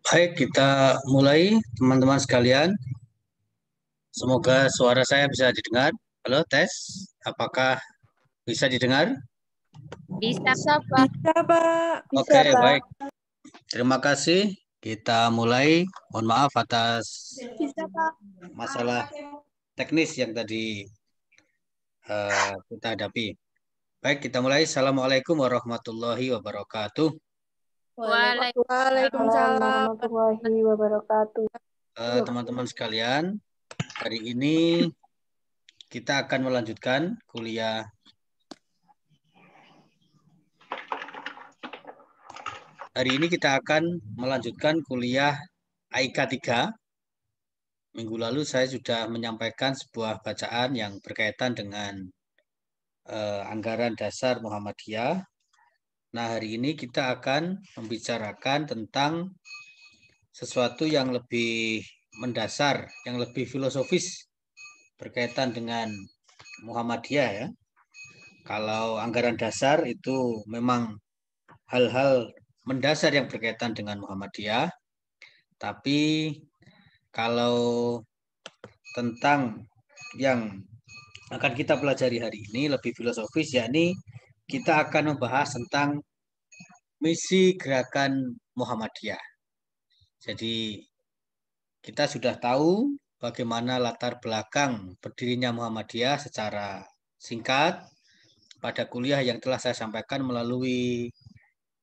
Baik, kita mulai teman-teman sekalian. Semoga suara saya bisa didengar. Halo, tes. Apakah bisa didengar? Bisa, Bisa, Pak. Bisa, Pak. Bisa, Oke, Pak. baik. Terima kasih. Kita mulai. Mohon maaf atas Bisa, Pak. masalah teknis yang tadi kita hadapi. Baik, kita mulai. Assalamualaikum warahmatullahi wabarakatuh. Waalaikumsalam warahmatullahi wabarakatuh. Teman-teman sekalian, hari ini kita akan melanjutkan kuliah AIK 3. Minggu lalu saya sudah menyampaikan sebuah bacaan yang berkaitan dengan anggaran dasar Muhammadiyah. Nah, hari ini kita akan membicarakan tentang sesuatu yang lebih mendasar, yang lebih filosofis berkaitan dengan Muhammadiyah ya. Kalau anggaran dasar itu memang hal-hal mendasar yang berkaitan dengan Muhammadiyah, tapi kalau tentang yang akan kita pelajari hari ini lebih filosofis, yakni kita akan membahas tentang misi gerakan Muhammadiyah. Jadi kita sudah tahu bagaimana latar belakang berdirinya Muhammadiyah secara singkat pada kuliah yang telah saya sampaikan melalui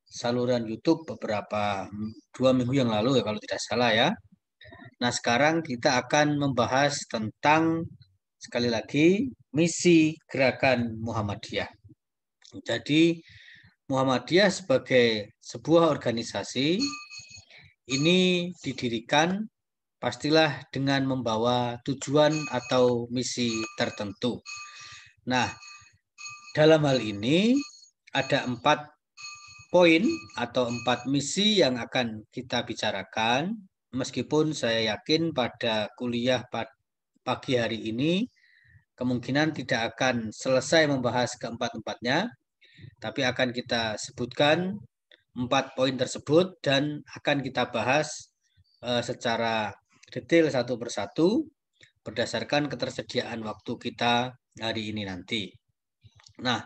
saluran YouTube beberapa 2 minggu yang lalu ya kalau tidak salah ya. Nah, sekarang kita akan membahas tentang sekali lagi misi gerakan Muhammadiyah. Jadi Muhammadiyah sebagai sebuah organisasi ini didirikan pastilah dengan membawa tujuan atau misi tertentu. Nah, dalam hal ini ada 4 poin atau 4 misi yang akan kita bicarakan. Meskipun saya yakin pada kuliah pagi hari ini kemungkinan tidak akan selesai membahas keempat-empatnya, tapi akan kita sebutkan 4 poin tersebut dan akan kita bahas secara detail satu persatu berdasarkan ketersediaan waktu kita hari ini nanti. Nah,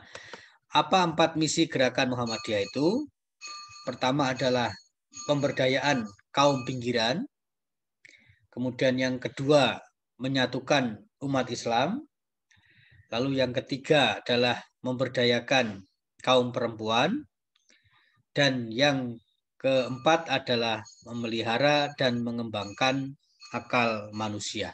apa 4 misi gerakan Muhammadiyah itu? Pertama adalah pemberdayaan kaum pinggiran. Kemudian yang kedua, menyatukan umat Islam. Lalu yang ketiga adalah memberdayakan kaum perempuan. Dan yang keempat adalah memelihara dan mengembangkan akal manusia.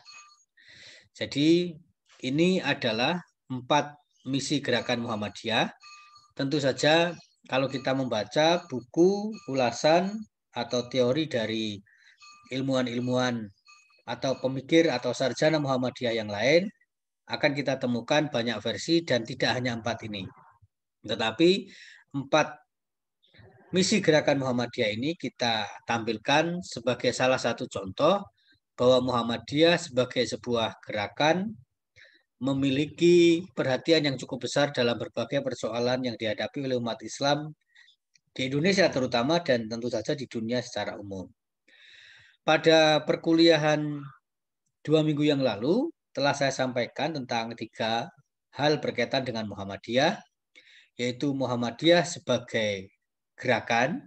Jadi ini adalah 4 misi gerakan Muhammadiyah. Tentu saja kalau kita membaca buku ulasan atau teori dari ilmuwan-ilmuwan atau pemikir atau sarjana Muhammadiyah yang lain, akan kita temukan banyak versi dan tidak hanya 4 ini. Tetapi 4 misi gerakan Muhammadiyah ini kita tampilkan sebagai salah satu contoh bahwa Muhammadiyah sebagai sebuah gerakan memiliki perhatian yang cukup besar dalam berbagai persoalan yang dihadapi oleh umat Islam di Indonesia terutama dan tentu saja di dunia secara umum. Pada perkuliahan 2 minggu yang lalu telah saya sampaikan tentang 3 hal berkaitan dengan Muhammadiyah, yaitu Muhammadiyah sebagai gerakan,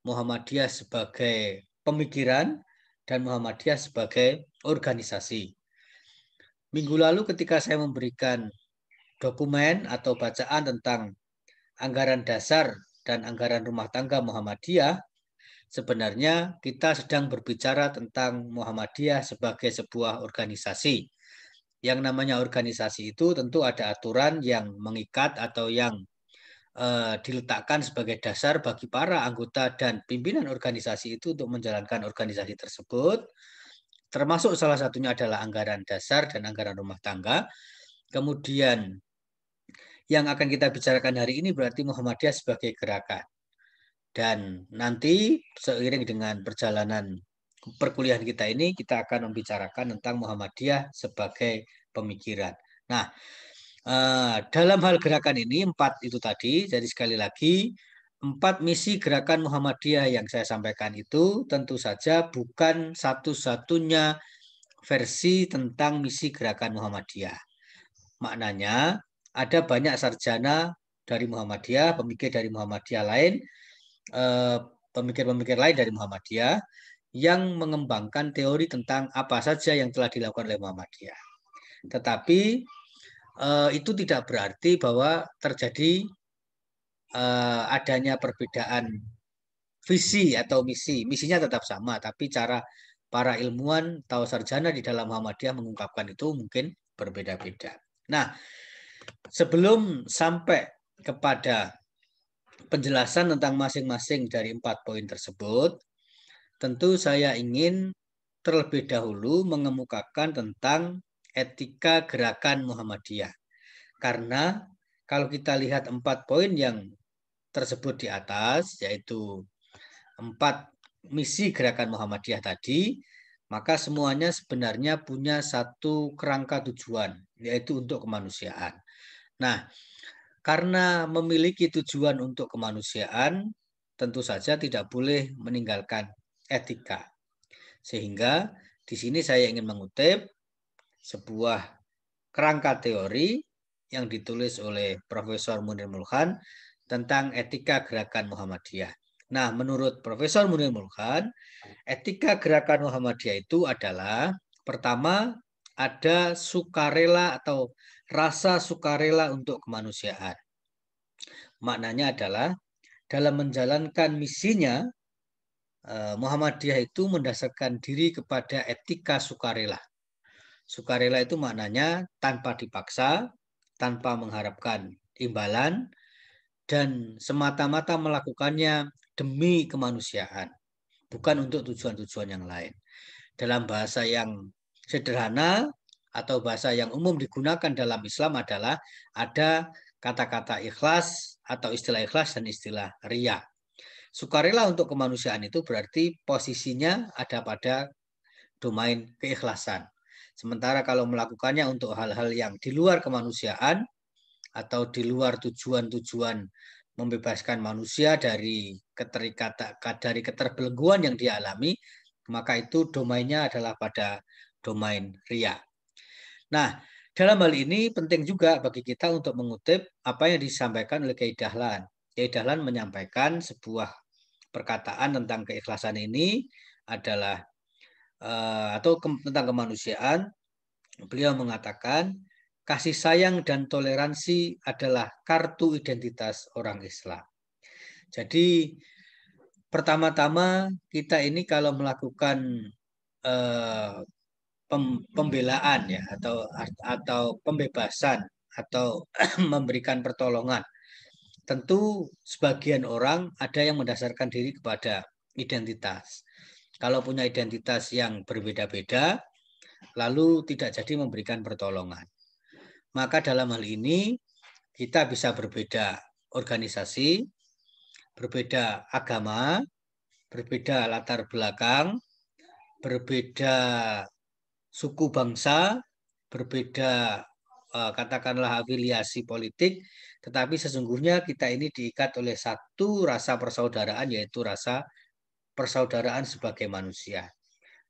Muhammadiyah sebagai pemikiran, dan Muhammadiyah sebagai organisasi. Minggu lalu ketika saya memberikan dokumen atau bacaan tentang anggaran dasar dan anggaran rumah tangga Muhammadiyah, sebenarnya kita sedang berbicara tentang Muhammadiyah sebagai sebuah organisasi. Yang namanya organisasi itu tentu ada aturan yang mengikat atau yang diletakkan sebagai dasar bagi para anggota dan pimpinan organisasi itu untuk menjalankan organisasi tersebut. Termasuk salah satunya adalah anggaran dasar dan anggaran rumah tangga. Kemudian yang akan kita bicarakan hari ini berarti Muhammadiyah sebagai gerakan. Dan nanti seiring dengan perjalanan perkuliahan kita ini, kita akan membicarakan tentang Muhammadiyah sebagai pemikiran. Nah, dalam hal gerakan ini 4 itu tadi, jadi sekali lagi 4 misi gerakan Muhammadiyah yang saya sampaikan itu tentu saja bukan satu-satunya versi tentang misi gerakan Muhammadiyah. Maknanya ada banyak sarjana dari Muhammadiyah, pemikir dari Muhammadiyah lain, pemikir-pemikir lain dari Muhammadiyah yang mengembangkan teori tentang apa saja yang telah dilakukan oleh Muhammadiyah. Tetapi itu tidak berarti bahwa terjadi adanya perbedaan visi atau misi. Misinya tetap sama, tapi cara para ilmuwan atau sarjana di dalam Muhammadiyah mengungkapkan itu mungkin berbeda-beda. Nah, sebelum sampai kepada penjelasan tentang masing-masing dari 4 poin tersebut, tentu saya ingin terlebih dahulu mengemukakan tentang etika gerakan Muhammadiyah. Karena kalau kita lihat 4 poin yang tersebut di atas, yaitu 4 misi gerakan Muhammadiyah tadi, maka semuanya sebenarnya punya satu kerangka tujuan, yaitu untuk kemanusiaan. Nah, karena memiliki tujuan untuk kemanusiaan, tentu saja tidak boleh meninggalkan etika. Sehingga di sini saya ingin mengutip sebuah kerangka teori yang ditulis oleh Profesor Munir Mulkhan tentang etika gerakan Muhammadiyah. Nah, menurut Profesor Munir Mulkhan, etika gerakan Muhammadiyah itu adalah pertama ada sukarela atau rasa sukarela untuk kemanusiaan. Maknanya adalah dalam menjalankan misinya, Muhammadiyah itu mendasarkan diri kepada etika sukarela. Sukarela itu maknanya tanpa dipaksa, tanpa mengharapkan imbalan, dan semata-mata melakukannya demi kemanusiaan, bukan untuk tujuan-tujuan yang lain. Dalam bahasa yang sederhana atau bahasa yang umum digunakan dalam Islam adalah ada kata-kata ikhlas atau istilah ikhlas dan istilah riya. Sukarela untuk kemanusiaan itu berarti posisinya ada pada domain keikhlasan. Sementara kalau melakukannya untuk hal-hal yang di luar kemanusiaan atau di luar tujuan-tujuan membebaskan manusia dari keterbelengguan yang dia alami, maka itu domainnya adalah pada domain riya. Nah, dalam hal ini penting juga bagi kita untuk mengutip apa yang disampaikan oleh Kiai Dahlan. Kiai Dahlan menyampaikan sebuah perkataan tentang keikhlasan ini adalah tentang kemanusiaan. Beliau mengatakan kasih sayang dan toleransi adalah kartu identitas orang Islam. Jadi pertama-tama kita ini kalau melakukan pembelaan ya atau pembebasan atau memberikan pertolongan, tentu sebagian orang ada yang mendasarkan diri kepada identitas. Kalau punya identitas yang berbeda-beda, lalu tidak jadi memberikan pertolongan. Maka dalam hal ini kita bisa berbeda organisasi, berbeda agama, berbeda latar belakang, berbeda suku bangsa, berbeda katakanlah afiliasi politik, tetapi sesungguhnya kita ini diikat oleh satu rasa persaudaraan, yaitu rasa persaudaraan sebagai manusia.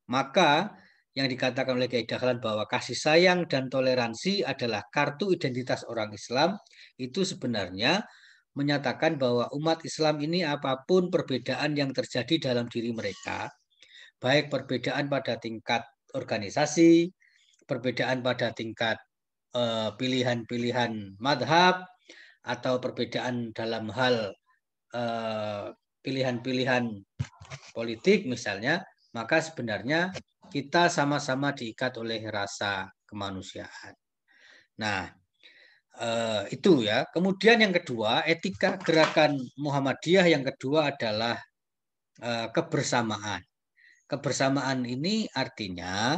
Maka yang dikatakan oleh Kiai Dahlan bahwa kasih sayang dan toleransi adalah kartu identitas orang Islam, itu sebenarnya menyatakan bahwa umat Islam ini apapun perbedaan yang terjadi dalam diri mereka, baik perbedaan pada tingkat organisasi, perbedaan pada tingkat pilihan-pilihan madhab, atau perbedaan dalam hal pilihan-pilihan politik misalnya, maka sebenarnya kita sama-sama diikat oleh rasa kemanusiaan. Nah, itu ya. Kemudian yang kedua, etika gerakan Muhammadiyah yang kedua adalah kebersamaan. Kebersamaan ini artinya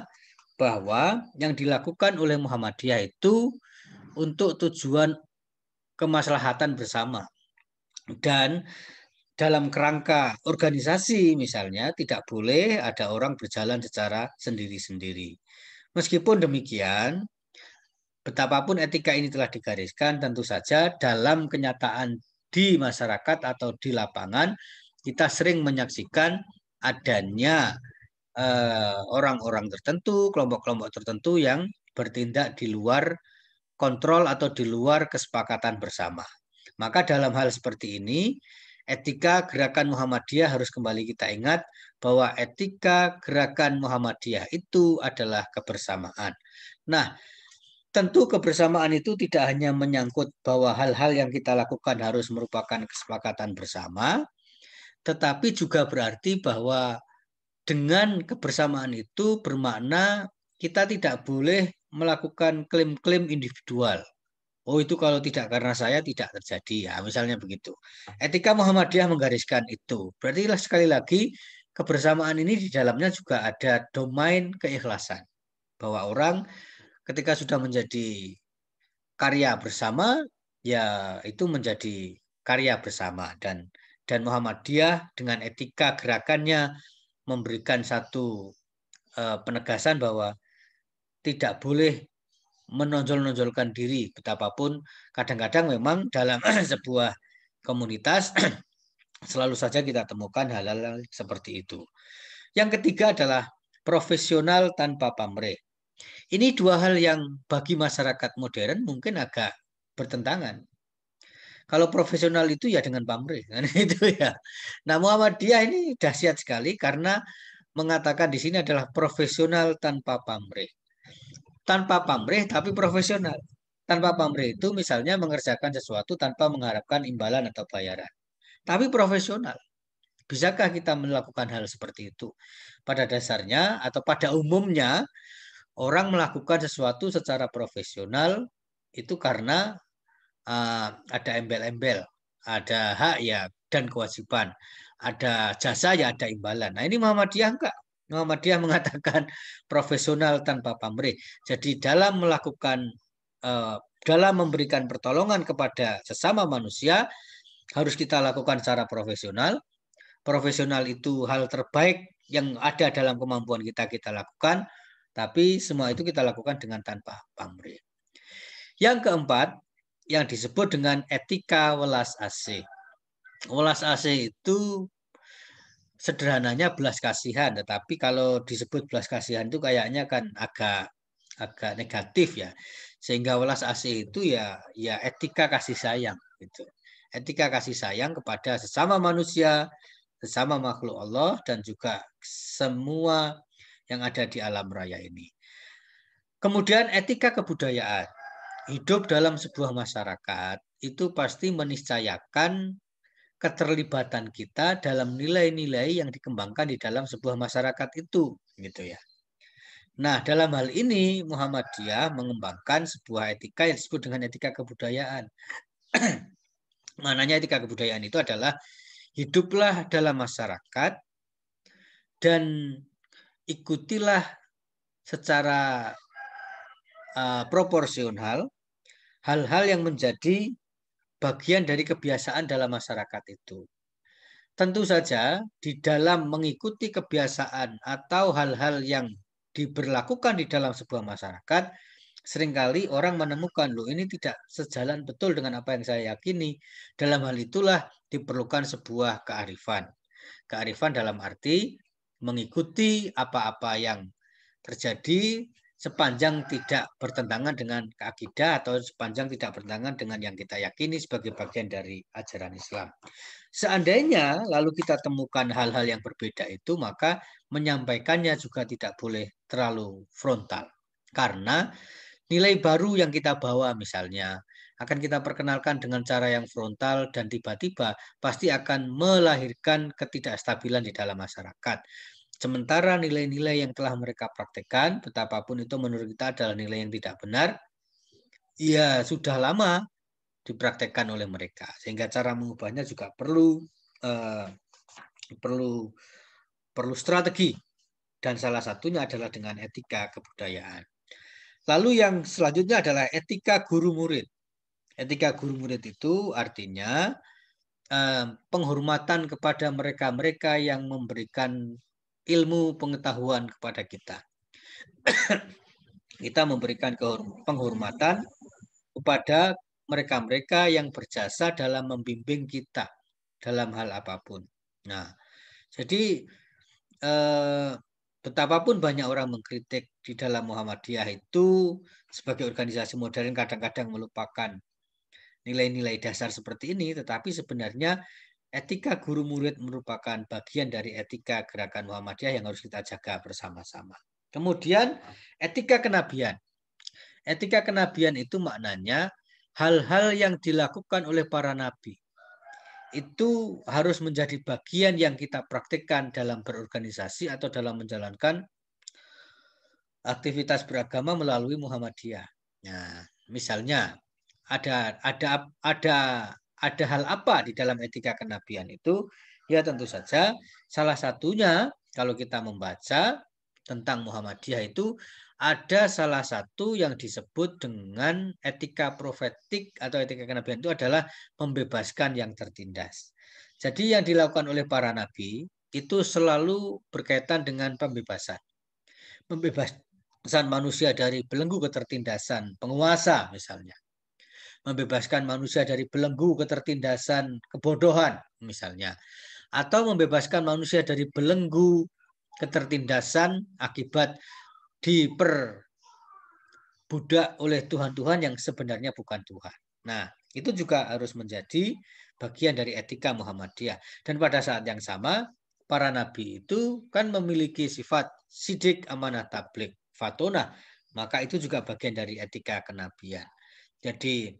bahwa yang dilakukan oleh Muhammadiyah itu untuk tujuan kemaslahatan bersama. Dan dalam kerangka organisasi misalnya tidak boleh ada orang berjalan secara sendiri-sendiri. Meskipun demikian, betapapun etika ini telah digariskan, tentu saja dalam kenyataan di masyarakat atau di lapangan kita sering menyaksikan adanya orang-orang tertentu, kelompok-kelompok tertentu yang bertindak di luar kontrol atau di luar kesepakatan bersama. Maka dalam hal seperti ini, etika gerakan Muhammadiyah harus kembali kita ingat bahwa etika gerakan Muhammadiyah itu adalah kebersamaan. Nah, tentu kebersamaan itu tidak hanya menyangkut bahwa hal-hal yang kita lakukan harus merupakan kesepakatan bersama, tetapi juga berarti bahwa dengan kebersamaan itu bermakna kita tidak boleh melakukan klaim-klaim individual. Oh itu kalau tidak karena saya tidak terjadi ya misalnya begitu. Etika Muhammadiyah menggariskan itu. Berarti sekali lagi kebersamaan ini di dalamnya juga ada domain keikhlasan. Bahwa orang ketika sudah menjadi karya bersama ya itu menjadi karya bersama dan Muhammadiyah dengan etika gerakannya memberikan satu penegasan bahwa tidak boleh menonjol-nonjolkan diri betapapun kadang-kadang memang dalam sebuah komunitas selalu saja kita temukan hal-hal seperti itu. Yang ketiga adalah profesional tanpa pamrih. Ini dua hal yang bagi masyarakat modern mungkin agak bertentangan. Kalau profesional itu ya dengan pamrih, kan itu ya. Nah, Muhammadiyah ini dahsyat sekali karena mengatakan di sini adalah profesional tanpa pamrih. Tanpa pamrih tapi profesional. Tanpa pamrih itu misalnya mengerjakan sesuatu tanpa mengharapkan imbalan atau bayaran. Tapi profesional. Bisakah kita melakukan hal seperti itu? Pada dasarnya atau pada umumnya orang melakukan sesuatu secara profesional itu karena ada embel-embel, ada hak ya dan kewajiban, ada jasa ya ada imbalan. Nah ini Muhammadiyah enggak. Muhammadiyah mengatakan profesional tanpa pamrih. Jadi dalam melakukan dalam memberikan pertolongan kepada sesama manusia harus kita lakukan secara profesional. Profesional itu hal terbaik yang ada dalam kemampuan kita lakukan, tapi semua itu kita lakukan dengan tanpa pamrih. Yang keempat, yang disebut dengan etika welas asih. Welas asih itu sederhananya belas kasihan, tetapi kalau disebut belas kasihan itu kayaknya kan agak negatif ya. Sehingga welas asih itu ya etika kasih sayang gitu. Etika kasih sayang kepada sesama manusia, sesama makhluk Allah dan juga semua yang ada di alam raya ini. Kemudian etika kebudayaan. Hidup dalam sebuah masyarakat itu pasti meniscayakan keterlibatan kita dalam nilai-nilai yang dikembangkan di dalam sebuah masyarakat itu, gitu ya. Nah, dalam hal ini Muhammadiyah mengembangkan sebuah etika yang disebut dengan etika kebudayaan. Maknanya etika kebudayaan itu adalah hiduplah dalam masyarakat dan ikutilah secara proporsional hal-hal yang menjadi bagian dari kebiasaan dalam masyarakat itu. Tentu saja di dalam mengikuti kebiasaan atau hal-hal yang diberlakukan di dalam sebuah masyarakat, seringkali orang menemukan, loh ini tidak sejalan betul dengan apa yang saya yakini. Dalam hal itulah diperlukan sebuah kearifan. Kearifan dalam arti mengikuti apa-apa yang terjadi sepanjang tidak bertentangan dengan akidah atau sepanjang tidak bertentangan dengan yang kita yakini sebagai bagian dari ajaran Islam. Seandainya lalu kita temukan hal-hal yang berbeda itu, maka menyampaikannya juga tidak boleh terlalu frontal. Karena nilai baru yang kita bawa misalnya akan kita perkenalkan dengan cara yang frontal dan tiba-tiba pasti akan melahirkan ketidakstabilan di dalam masyarakat. Sementara nilai-nilai yang telah mereka praktekkan, betapapun itu menurut kita adalah nilai yang tidak benar, ya sudah lama dipraktekkan oleh mereka. Sehingga cara mengubahnya juga perlu strategi. Dan salah satunya adalah dengan etika kebudayaan. Lalu yang selanjutnya adalah etika guru murid. Etika guru murid itu artinya penghormatan kepada mereka-mereka yang memberikan ilmu pengetahuan kepada kita. Kita memberikan penghormatan kepada mereka-mereka yang berjasa dalam membimbing kita dalam hal apapun. Nah, jadi betapapun banyak orang mengkritik di dalam Muhammadiyah itu sebagai organisasi modern kadang-kadang melupakan nilai-nilai dasar seperti ini, tetapi sebenarnya etika guru murid merupakan bagian dari etika gerakan Muhammadiyah yang harus kita jaga bersama-sama. Kemudian etika kenabian. Etika kenabian itu maknanya hal-hal yang dilakukan oleh para nabi itu harus menjadi bagian yang kita praktikkan dalam berorganisasi atau dalam menjalankan aktivitas beragama melalui Muhammadiyah. Nah, misalnya ada hal apa di dalam etika kenabian itu? Ya tentu saja salah satunya kalau kita membaca tentang Muhammadiyah itu ada salah satu yang disebut dengan etika profetik atau etika kenabian itu adalah membebaskan yang tertindas. Jadi yang dilakukan oleh para nabi itu selalu berkaitan dengan pembebasan. Membebaskan manusia dari belenggu ketertindasan penguasa misalnya. Membebaskan manusia dari belenggu ketertindasan kebodohan misalnya. Atau membebaskan manusia dari belenggu ketertindasan akibat diperbudak oleh Tuhan-Tuhan yang sebenarnya bukan Tuhan. Nah, itu juga harus menjadi bagian dari etika Muhammadiyah. Dan pada saat yang sama, para nabi itu kan memiliki sifat sidik, amanah, tabligh, fatonah. Maka itu juga bagian dari etika kenabian. Jadi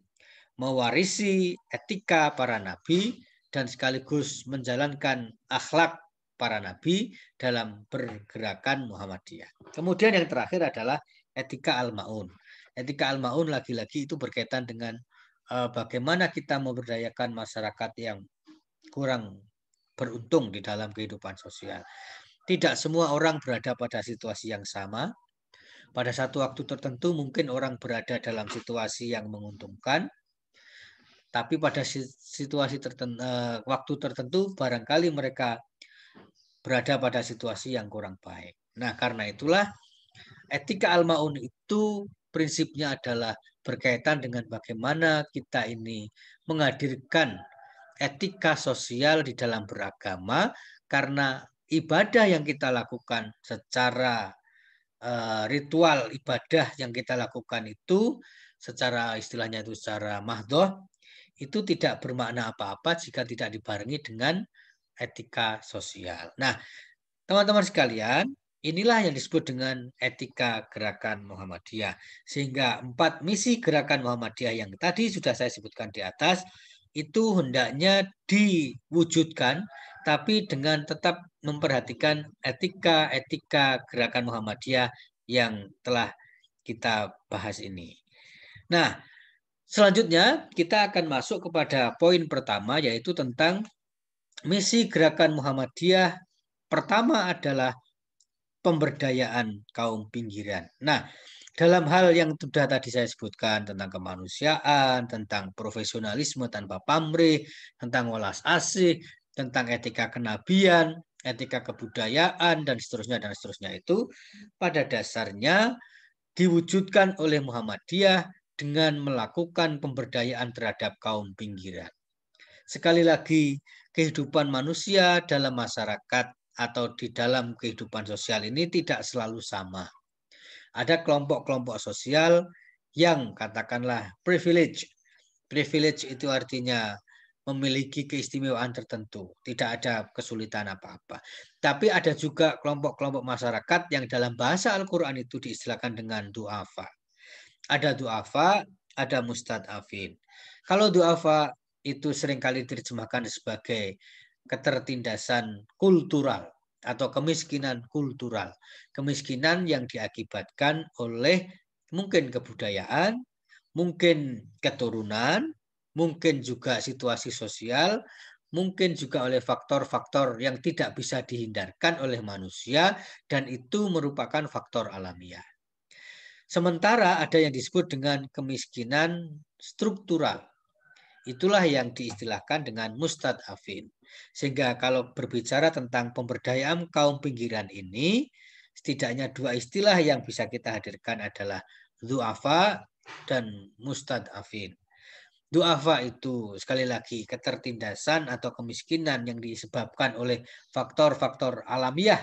mewarisi etika para nabi dan sekaligus menjalankan akhlak para nabi dalam pergerakan Muhammadiyah. Kemudian yang terakhir adalah etika al-ma'un. Etika al-ma'un lagi-lagi itu berkaitan dengan bagaimana kita memberdayakan masyarakat yang kurang beruntung di dalam kehidupan sosial. Tidak semua orang berada pada situasi yang sama. Pada satu waktu tertentu mungkin orang berada dalam situasi yang menguntungkan, tapi pada situasi tertentu, waktu tertentu barangkali mereka berada pada situasi yang kurang baik. Nah, karena itulah etika al-ma'un itu prinsipnya adalah berkaitan dengan bagaimana kita ini menghadirkan etika sosial di dalam beragama, karena ibadah yang kita lakukan secara ritual ibadah yang kita lakukan itu secara istilahnya itu secara mahdhoh itu tidak bermakna apa-apa jika tidak dibarengi dengan etika sosial. Nah, teman-teman sekalian, inilah yang disebut dengan etika gerakan Muhammadiyah. Sehingga 4 misi gerakan Muhammadiyah yang tadi sudah saya sebutkan di atas, itu hendaknya diwujudkan, tapi dengan tetap memperhatikan etika-etika gerakan Muhammadiyah yang telah kita bahas ini. Nah, selanjutnya kita akan masuk kepada poin pertama, yaitu tentang misi gerakan Muhammadiyah. Pertama adalah pemberdayaan kaum pinggiran. Nah, dalam hal yang sudah tadi saya sebutkan tentang kemanusiaan, tentang profesionalisme tanpa pamrih, tentang welas asih, tentang etika kenabian, etika kebudayaan, dan seterusnya itu pada dasarnya diwujudkan oleh Muhammadiyah dengan melakukan pemberdayaan terhadap kaum pinggiran. Sekali lagi, kehidupan manusia dalam masyarakat atau di dalam kehidupan sosial ini tidak selalu sama. Ada kelompok-kelompok sosial yang katakanlah privilege. Privilege itu artinya memiliki keistimewaan tertentu, tidak ada kesulitan apa-apa. Tapi ada juga kelompok-kelompok masyarakat yang dalam bahasa Al-Quran itu diistilahkan dengan du'afa. Ada du'afa, ada mustad'afin. Kalau du'afa itu seringkali diterjemahkan sebagai ketertindasan kultural atau kemiskinan kultural. Kemiskinan yang diakibatkan oleh mungkin kebudayaan, mungkin keturunan, mungkin juga situasi sosial, mungkin juga oleh faktor-faktor yang tidak bisa dihindarkan oleh manusia, dan itu merupakan faktor alamiah. Sementara ada yang disebut dengan kemiskinan struktural. Itulah yang diistilahkan dengan mustad'afin. Sehingga kalau berbicara tentang pemberdayaan kaum pinggiran ini, setidaknya 2 istilah yang bisa kita hadirkan adalah du'afa dan mustad'afin. Du'afa itu sekali lagi ketertindasan atau kemiskinan yang disebabkan oleh faktor-faktor alamiah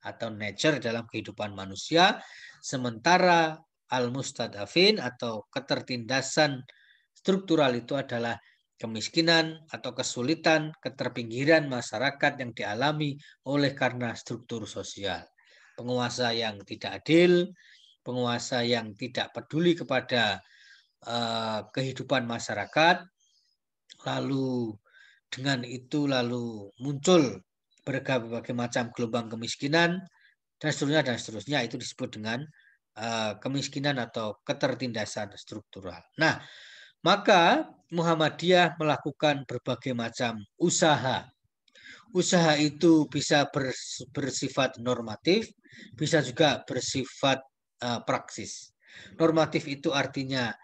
atau nature dalam kehidupan manusia, sementara al-mustadafin atau ketertindasan struktural itu adalah kemiskinan atau kesulitan, keterpinggiran masyarakat yang dialami oleh karena struktur sosial. Penguasa yang tidak adil, penguasa yang tidak peduli kepada kehidupan masyarakat, lalu dengan itu lalu muncul berbagai macam gelombang kemiskinan dan seterusnya itu disebut dengan kemiskinan atau ketertindasan struktural. Nah, maka Muhammadiyah melakukan berbagai macam usaha. Usaha itu bisa bersifat normatif, bisa juga bersifat praksis. Normatif itu artinya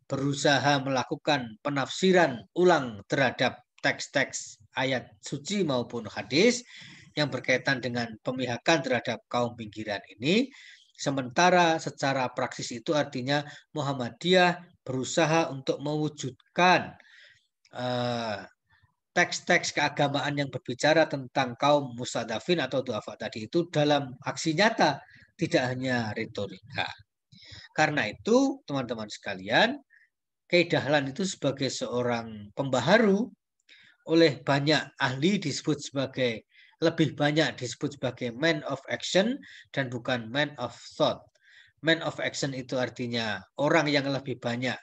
berusaha melakukan penafsiran ulang terhadap teks-teks ayat suci maupun hadis yang berkaitan dengan pemihakan terhadap kaum pinggiran ini. Sementara secara praksis itu artinya Muhammadiyah berusaha untuk mewujudkan teks-teks keagamaan yang berbicara tentang kaum mustadafin atau duafa tadi itu dalam aksi nyata, tidak hanya retorika. Karena itu, teman-teman sekalian, Kiai Dahlan itu sebagai seorang pembaharu oleh banyak ahli disebut sebagai lebih banyak disebut sebagai man of action dan bukan man of thought. Man of action itu artinya orang yang lebih banyak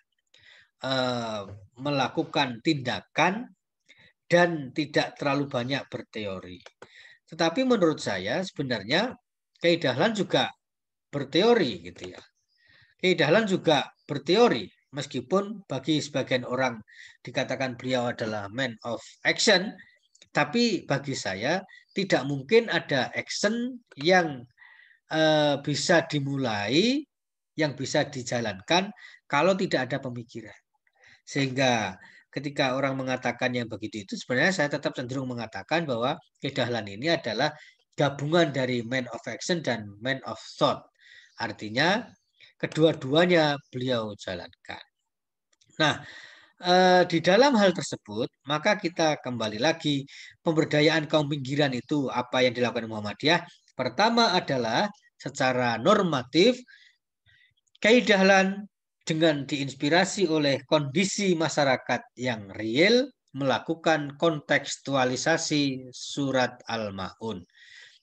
melakukan tindakan dan tidak terlalu banyak berteori. Tetapi menurut saya sebenarnya Kiai Dahlan juga berteori gitu ya. Kiai Dahlan juga berteori meskipun bagi sebagian orang dikatakan beliau adalah man of action, tapi bagi saya tidak mungkin ada action yang bisa dimulai, yang bisa dijalankan kalau tidak ada pemikiran. Sehingga ketika orang mengatakan yang begitu itu sebenarnya saya tetap cenderung mengatakan bahwa Kiai Dahlan ini adalah gabungan dari man of action dan man of thought. Artinya kedua-duanya beliau jalankan. Nah, di dalam hal tersebut, maka kita kembali lagi pemberdayaan kaum pinggiran itu apa yang dilakukan Muhammadiyah. Pertama adalah secara normatif, Kiai Dahlan dengan diinspirasi oleh kondisi masyarakat yang real melakukan kontekstualisasi surat Al-Ma'un.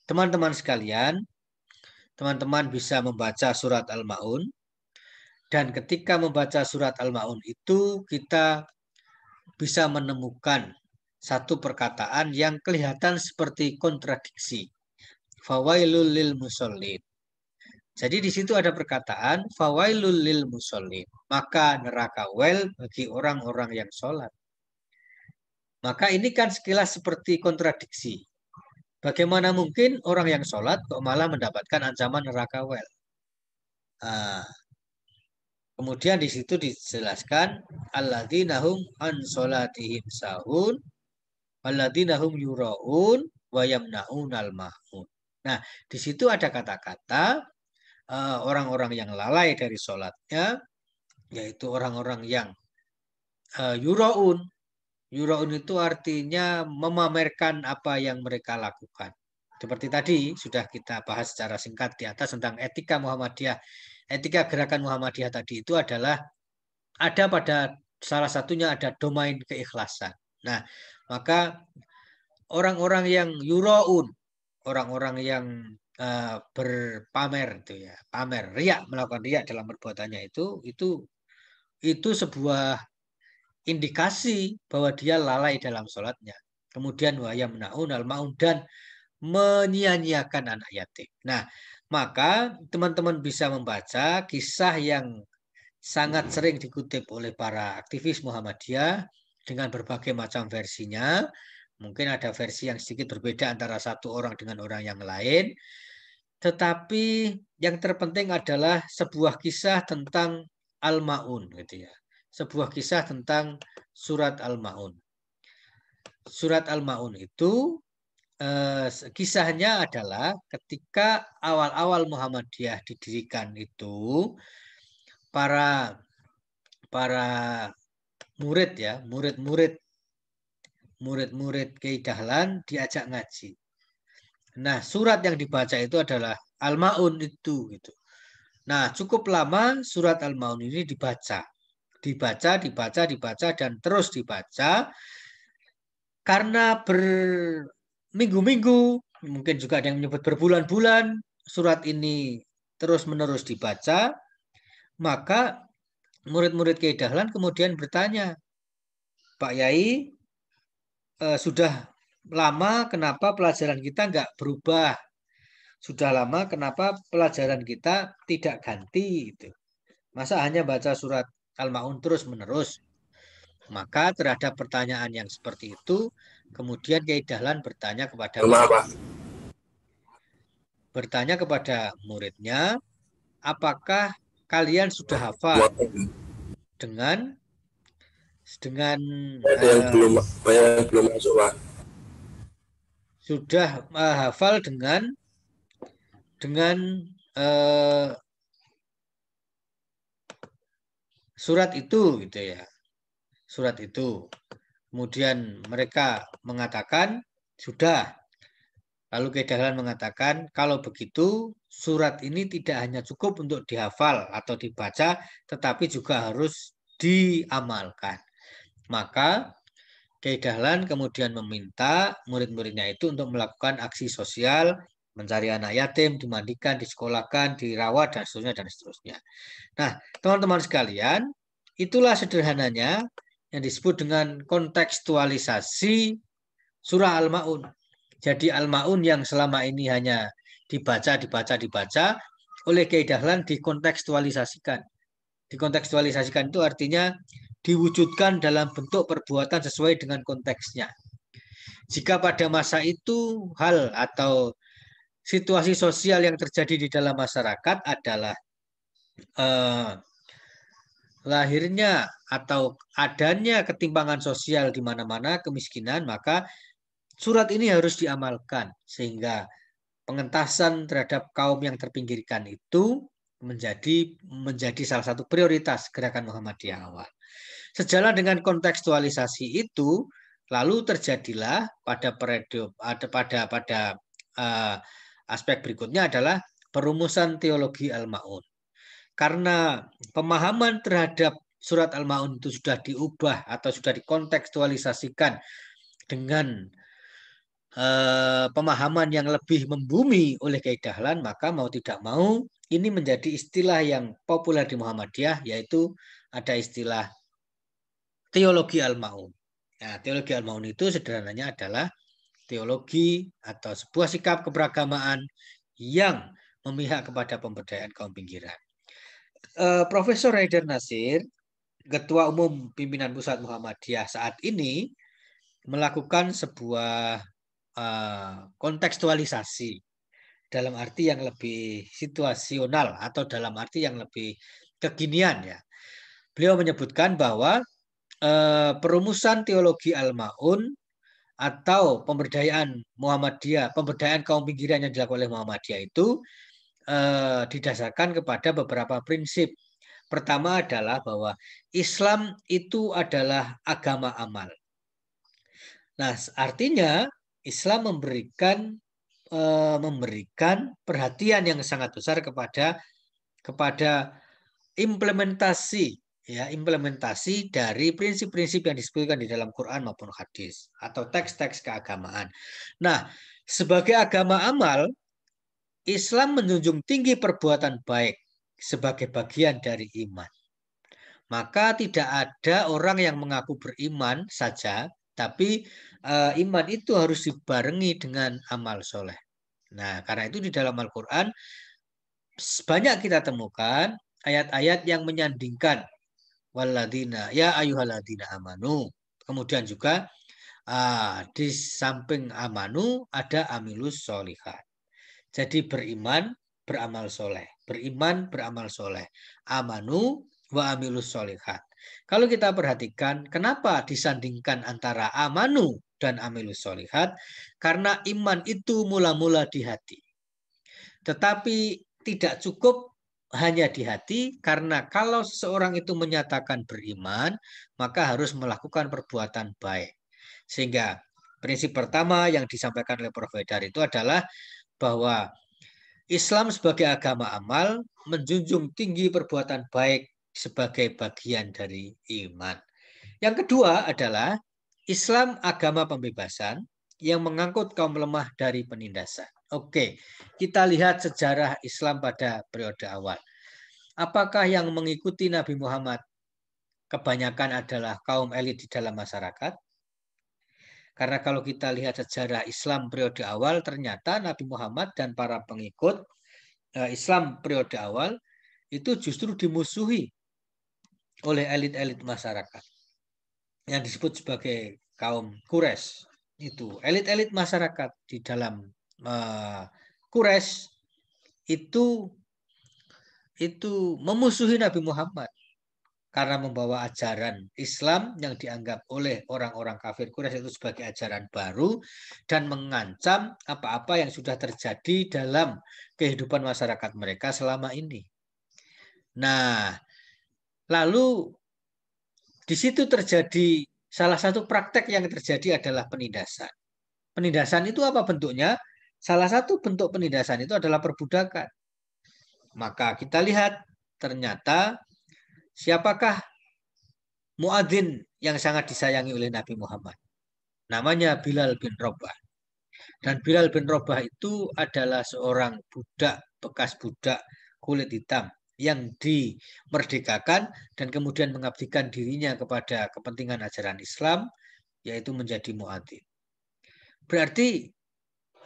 Teman-teman sekalian, teman-teman bisa membaca surat Al-Ma'un. Dan ketika membaca surat Al-Ma'un itu kita bisa menemukan satu perkataan yang kelihatan seperti kontradiksi. Fawailul lil musallin. Jadi di situ ada perkataan fawailul lil musallin. Maka neraka wel bagi orang-orang yang sholat. Maka ini kan sekilas seperti kontradiksi. Bagaimana mungkin orang yang sholat kok malah mendapatkan ancaman neraka wel? Nah, kemudian di situ dijelaskan alladzina hum an sholatihim sahun walladzina hum yuraun wa yamnaunal ma'un. Nah, di situ ada kata-kata orang-orang yang lalai dari sholatnya, yaitu orang-orang yang yuraun. Yuraun itu artinya memamerkan apa yang mereka lakukan. Seperti tadi sudah kita bahas secara singkat di atas tentang etika Muhammadiyah. Etika gerakan Muhammadiyah tadi itu adalah ada pada salah satunya ada domain keikhlasan. Nah, maka orang-orang yang yuraun, orang-orang yang berpamer itu ya, pamer, riak, melakukan riak dalam perbuatannya itu sebuah indikasi bahwa dia lalai dalam sholatnya. Kemudian waya menaun al-maun dan menyia-nyiakan anak yatim. Nah, maka teman-teman bisa membaca kisah yang sangat sering dikutip oleh para aktivis Muhammadiyah dengan berbagai macam versinya. Mungkin ada versi yang sedikit berbeda antara satu orang dengan orang yang lain. Tetapi yang terpenting adalah sebuah kisah tentang Al-Ma'un gitu ya. Sebuah kisah tentang surat Al-Ma'un. Surat Al-Ma'un itu kisahnya adalah ketika awal-awal Muhammadiyah didirikan itu para murid ya, murid-murid Kiai Dahlan diajak ngaji. Nah, surat yang dibaca itu adalah Al-Maun itu gitu. Nah, cukup lama surat Al-Maun ini dibaca. Dibaca dan terus dibaca karena berminggu-minggu, mungkin juga ada yang menyebut berbulan-bulan surat ini terus-menerus dibaca, maka murid-murid Kiai Dahlan kemudian bertanya, Pak Yai, sudah lama kenapa pelajaran kita nggak berubah? Sudah lama kenapa pelajaran kita tidak ganti? Gitu. Masa hanya baca surat Al-Maun terus-menerus? Maka terhadap pertanyaan yang seperti itu, kemudian Kiai Dahlan bertanya kepada muridnya, apakah kalian sudah hafal dengan belum masuk, Pak. Sudah hafal dengan surat itu gitu ya. Surat itu. Kemudian mereka mengatakan sudah. Lalu Kiai Dahlan mengatakan kalau begitu surat ini tidak hanya cukup untuk dihafal atau dibaca tetapi juga harus diamalkan. Maka Kiai Dahlan kemudian meminta murid-muridnya itu untuk melakukan aksi sosial, mencari anak yatim, dimandikan, disekolahkan, dirawat, dan seterusnya. Nah, teman-teman sekalian, itulah sederhananya yang disebut dengan kontekstualisasi surah Al-Maun. Jadi Al-Maun yang selama ini hanya dibaca oleh Kiai Dahlan dikontekstualisasikan. Dikontekstualisasikan itu artinya diwujudkan dalam bentuk perbuatan sesuai dengan konteksnya. Jika pada masa itu hal atau situasi sosial yang terjadi di dalam masyarakat adalah lahirnya atau adanya ketimpangan sosial di mana-mana, kemiskinan, maka surat ini harus diamalkan sehingga pengentasan terhadap kaum yang terpinggirkan itu menjadi salah satu prioritas gerakan Muhammadiyah awal. Sejalan dengan kontekstualisasi itu, lalu terjadilah pada aspek berikutnya adalah perumusan teologi Al-Maun. Karena pemahaman terhadap surat Al-Maun itu sudah diubah atau sudah dikontekstualisasikan dengan pemahaman yang lebih membumi oleh Kiai Dahlan, maka mau tidak mau ini menjadi istilah yang populer di Muhammadiyah, yaitu ada istilah teologi Al-Maun. Nah, teologi Al-Maun itu sederhananya adalah teologi atau sebuah sikap keberagamaan yang memihak kepada pemberdayaan kaum pinggiran. Profesor Haidar Nasir, Ketua Umum Pimpinan Pusat Muhammadiyah saat ini, melakukan sebuah kontekstualisasi dalam arti yang lebih situasional atau dalam arti yang lebih kekinian ya. Beliau menyebutkan bahwa perumusan teologi Al-Maun atau pemberdayaan Muhammadiyah, pemberdayaan kaum pinggiran yang dilakukan oleh Muhammadiyah itu didasarkan kepada beberapa prinsip. Pertama adalah bahwa Islam itu adalah agama amal. Nah, artinya Islam memberikan perhatian yang sangat besar kepada implementasi dari prinsip-prinsip yang disebutkan di dalam Quran maupun hadis atau teks-teks keagamaan. Nah, sebagai agama amal, Islam menjunjung tinggi perbuatan baik sebagai bagian dari iman. Maka tidak ada orang yang mengaku beriman saja, tapi iman itu harus dibarengi dengan amal soleh. Nah, karena itu di dalam Al-Quran banyak kita temukan ayat-ayat yang menyandingkan waladina ya ayyuhalladzina amanu. Kemudian juga di samping amanu ada amilus sholihat. Jadi beriman, beramal soleh. Beriman, beramal soleh. Amanu wa amilus sholihat. Kalau kita perhatikan, kenapa disandingkan antara amanu dan amilus sholihat? Karena iman itu mula-mula di hati. Tetapi tidak cukup hanya di hati, karena kalau seseorang itu menyatakan beriman, maka harus melakukan perbuatan baik. Sehingga prinsip pertama yang disampaikan oleh Prof. Haidar itu adalah bahwa Islam sebagai agama amal menjunjung tinggi perbuatan baik sebagai bagian dari iman. Yang kedua adalah Islam agama pembebasan yang mengangkut kaum lemah dari penindasan. Oke, kita lihat sejarah Islam pada periode awal. Apakah yang mengikuti Nabi Muhammad kebanyakan adalah kaum elit di dalam masyarakat? Karena kalau kita lihat sejarah Islam periode awal, ternyata Nabi Muhammad dan para pengikut Islam periode awal itu justru dimusuhi oleh elit-elit masyarakat yang disebut sebagai kaum Quraisy. Itu elit-elit masyarakat di dalam Quraisy itu memusuhi Nabi Muhammad karena membawa ajaran Islam yang dianggap oleh orang-orang kafir Quraisy itu sebagai ajaran baru dan mengancam apa-apa yang sudah terjadi dalam kehidupan masyarakat mereka selama ini. Nah, lalu di situ terjadi salah satu praktek yang terjadi adalah penindasan. Penindasan itu apa bentuknya? Salah satu bentuk penindasan itu adalah perbudakan. Maka kita lihat ternyata siapakah muadzin yang sangat disayangi oleh Nabi Muhammad? Namanya Bilal bin Rabah. Dan Bilal bin Rabah itu adalah seorang budak, bekas budak kulit hitam yang dimerdekakan dan kemudian mengabdikan dirinya kepada kepentingan ajaran Islam, yaitu menjadi muadzin. Berarti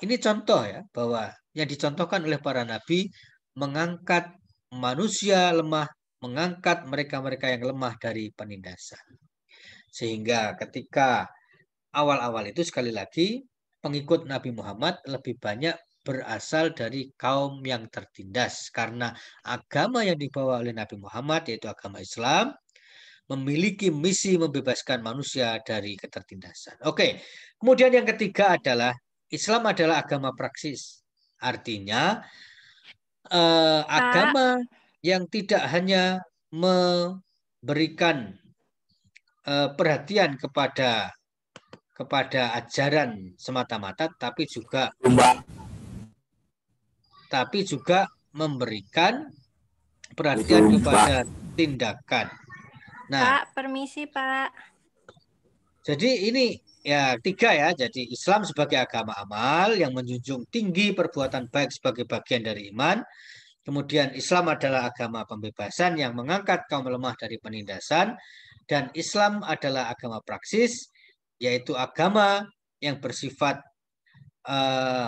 ini contoh ya, bahwa yang dicontohkan oleh para nabi mengangkat manusia lemah, mengangkat mereka-mereka yang lemah dari penindasan. Sehingga ketika awal-awal itu sekali lagi pengikut Nabi Muhammad lebih banyak berasal dari kaum yang tertindas karena agama yang dibawa oleh Nabi Muhammad yaitu agama Islam memiliki misi membebaskan manusia dari ketertindasan. Oke, kemudian yang ketiga adalah Islam adalah agama praksis. Artinya agama yang tidak hanya memberikan perhatian kepada ajaran semata-mata, tapi juga memberikan perhatian kepada tindakan. Nah, Pak, permisi Pak. Jadi ini ya tiga ya. Jadi Islam sebagai agama amal yang menjunjung tinggi perbuatan baik sebagai bagian dari iman. Kemudian Islam adalah agama pembebasan yang mengangkat kaum lemah dari penindasan. Dan Islam adalah agama praksis, yaitu agama yang bersifat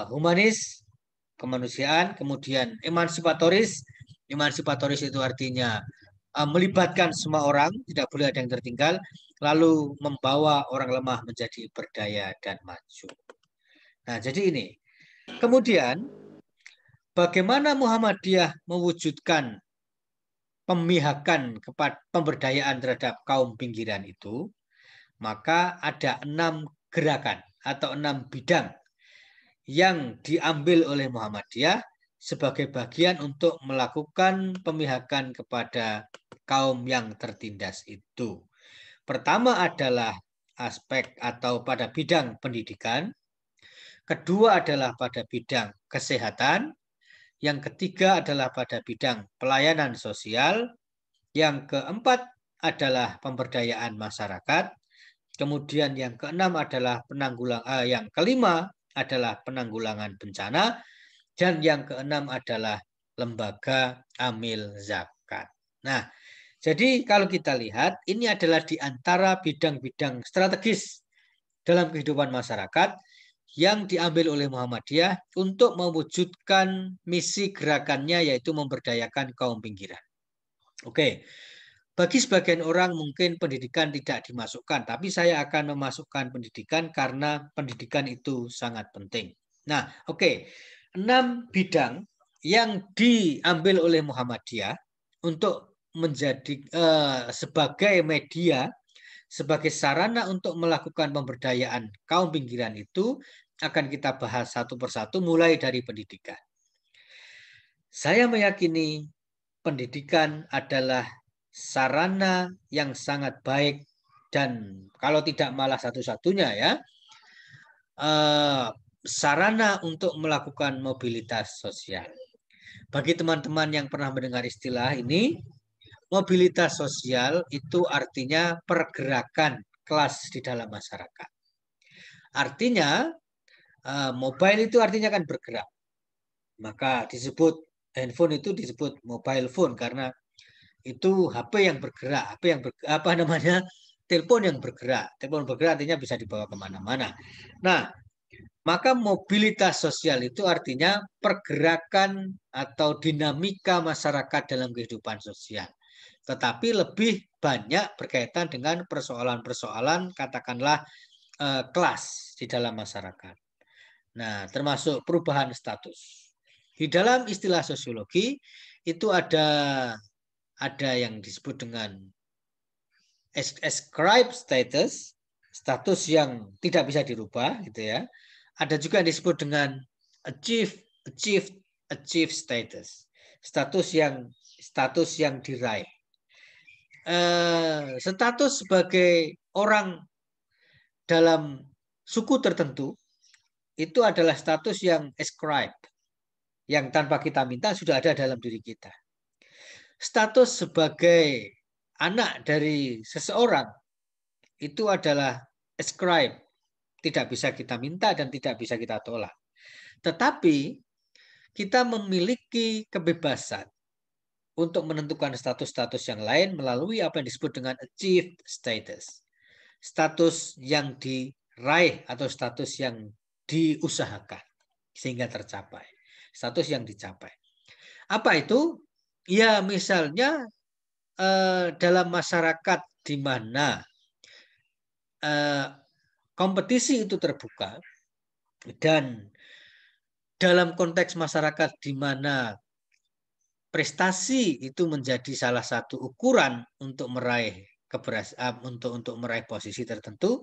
humanis, kemanusiaan, kemudian emansipatoris. Emansipatoris itu artinya melibatkan semua orang, tidak boleh ada yang tertinggal, lalu membawa orang lemah menjadi berdaya dan maju. Nah, jadi ini. Kemudian, bagaimana Muhammadiyah mewujudkan pemihakan kepada pemberdayaan terhadap kaum pinggiran itu? Maka ada 6 gerakan atau 6 bidang yang diambil oleh Muhammadiyah sebagai bagian untuk melakukan pemihakan kepada kaum yang tertindas itu. Pertama adalah aspek atau pada bidang pendidikan. Kedua adalah pada bidang kesehatan. Yang ketiga adalah pada bidang pelayanan sosial. Yang keempat adalah pemberdayaan masyarakat. Kemudian yang keenam adalah yang kelima adalah penanggulangan bencana. Dan yang keenam adalah lembaga amil zakat. Nah, jadi kalau kita lihat, ini adalah di antara bidang-bidang strategis dalam kehidupan masyarakat yang diambil oleh Muhammadiyah untuk mewujudkan misi gerakannya, yaitu memberdayakan kaum pinggiran. Oke, bagi sebagian orang mungkin pendidikan tidak dimasukkan, tapi saya akan memasukkan pendidikan karena pendidikan itu sangat penting. Nah, oke. 6 bidang yang diambil oleh Muhammadiyah untuk menjadi sebagai media, sebagai sarana untuk melakukan pemberdayaan kaum pinggiran itu akan kita bahas satu persatu mulai dari pendidikan. Saya meyakini pendidikan adalah sarana yang sangat baik dan kalau tidak malah satu-satunya ya, sarana untuk melakukan mobilitas sosial. Bagi teman-teman yang pernah mendengar istilah ini, mobilitas sosial itu artinya pergerakan kelas di dalam masyarakat. Artinya, mobile itu artinya kan bergerak. Maka disebut handphone itu disebut mobile phone karena itu HP yang bergerak, telepon yang bergerak. Telepon bergerak artinya bisa dibawa kemana-mana. Nah, maka mobilitas sosial itu artinya pergerakan atau dinamika masyarakat dalam kehidupan sosial. Tetapi lebih banyak berkaitan dengan persoalan-persoalan katakanlah kelas di dalam masyarakat. Nah, termasuk perubahan status. Di dalam istilah sosiologi itu ada yang disebut dengan ascribed status, status yang tidak bisa dirubah gitu ya. Ada juga yang disebut dengan achieve status, status yang diraih. Status sebagai orang dalam suku tertentu itu adalah status yang ascribed, yang tanpa kita minta sudah ada dalam diri kita. Status sebagai anak dari seseorang itu adalah ascribed, tidak bisa kita minta dan tidak bisa kita tolak. Tetapi kita memiliki kebebasan untuk menentukan status-status yang lain melalui apa yang disebut dengan achieved status. Status yang diraih atau status yang diusahakan sehingga tercapai. Status yang dicapai. Apa itu? Ya misalnya dalam masyarakat di mana kompetisi itu terbuka dan dalam konteks masyarakat di mana prestasi itu menjadi salah satu ukuran untuk meraih untuk meraih posisi tertentu,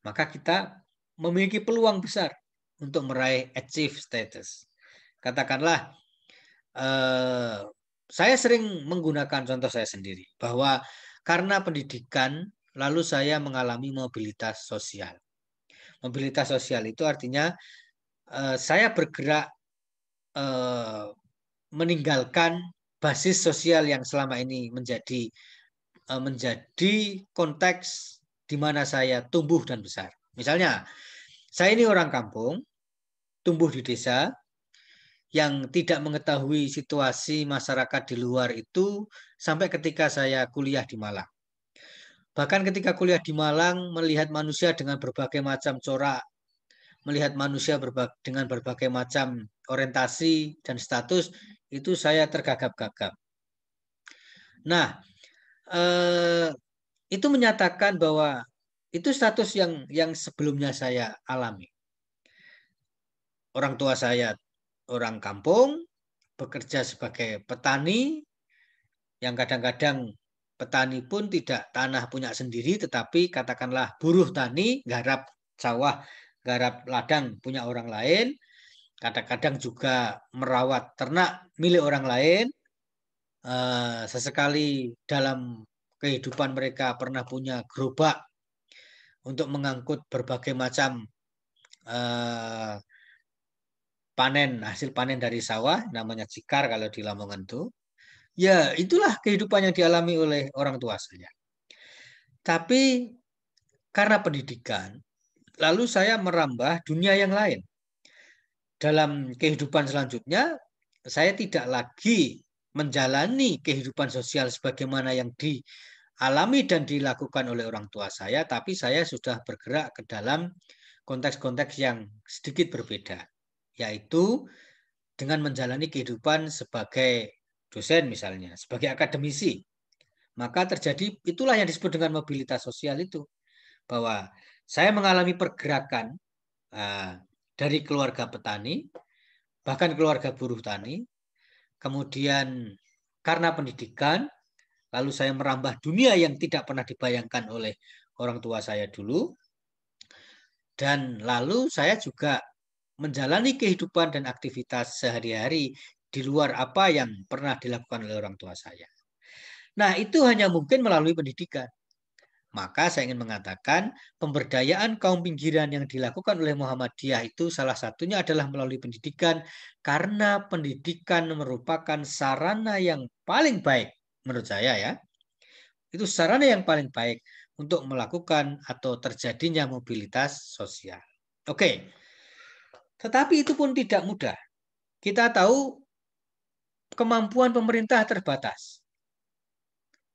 maka kita memiliki peluang besar untuk meraih achieve status. Katakanlah, saya sering menggunakan contoh saya sendiri bahwa karena pendidikan lalu saya mengalami mobilitas sosial. Mobilitas sosial itu artinya saya bergerak meninggalkan basis sosial yang selama ini menjadi konteks di mana saya tumbuh dan besar. Misalnya, saya ini orang kampung, tumbuh di desa, yang tidak mengetahui situasi masyarakat di luar itu sampai ketika saya kuliah di Malang. Bahkan ketika kuliah di Malang, melihat manusia dengan berbagai macam corak, melihat manusia dengan berbagai macam orientasi dan status, itu saya tergagap-gagap. Nah, itu menyatakan bahwa itu status yang sebelumnya saya alami. Orang tua saya orang kampung, bekerja sebagai petani, yang kadang-kadang petani pun tidak tanah punya sendiri, tetapi katakanlah buruh tani, garap sawah, garap ladang punya orang lain, kadang-kadang juga merawat ternak milik orang lain, sesekali dalam kehidupan mereka pernah punya gerobak untuk mengangkut berbagai macam hasil panen dari sawah, namanya cikar kalau di Lamongan itu. Ya, itulah kehidupan yang dialami oleh orang tua saya. Tapi karena pendidikan, lalu saya merambah dunia yang lain. Dalam kehidupan selanjutnya, saya tidak lagi menjalani kehidupan sosial sebagaimana yang dialami dan dilakukan oleh orang tua saya, tapi saya sudah bergerak ke dalam konteks-konteks yang sedikit berbeda, yaitu dengan menjalani kehidupan sebagai dosen misalnya, sebagai akademisi. Maka terjadi, itulah yang disebut dengan mobilitas sosial itu. Bahwa saya mengalami pergerakan dari keluarga petani, bahkan keluarga buruh tani, kemudian karena pendidikan, lalu saya merambah dunia yang tidak pernah dibayangkan oleh orang tua saya dulu, dan lalu saya juga menjalani kehidupan dan aktivitas sehari-hari di luar apa yang pernah dilakukan oleh orang tua saya. Nah, itu hanya mungkin melalui pendidikan. Maka saya ingin mengatakan pemberdayaan kaum pinggiran yang dilakukan oleh Muhammadiyah itu salah satunya adalah melalui pendidikan, karena pendidikan merupakan sarana yang paling baik menurut saya ya. Itu sarana yang paling baik untuk melakukan atau terjadinya mobilitas sosial. Oke. Tetapi itu pun tidak mudah. Kita tahu kemampuan pemerintah terbatas.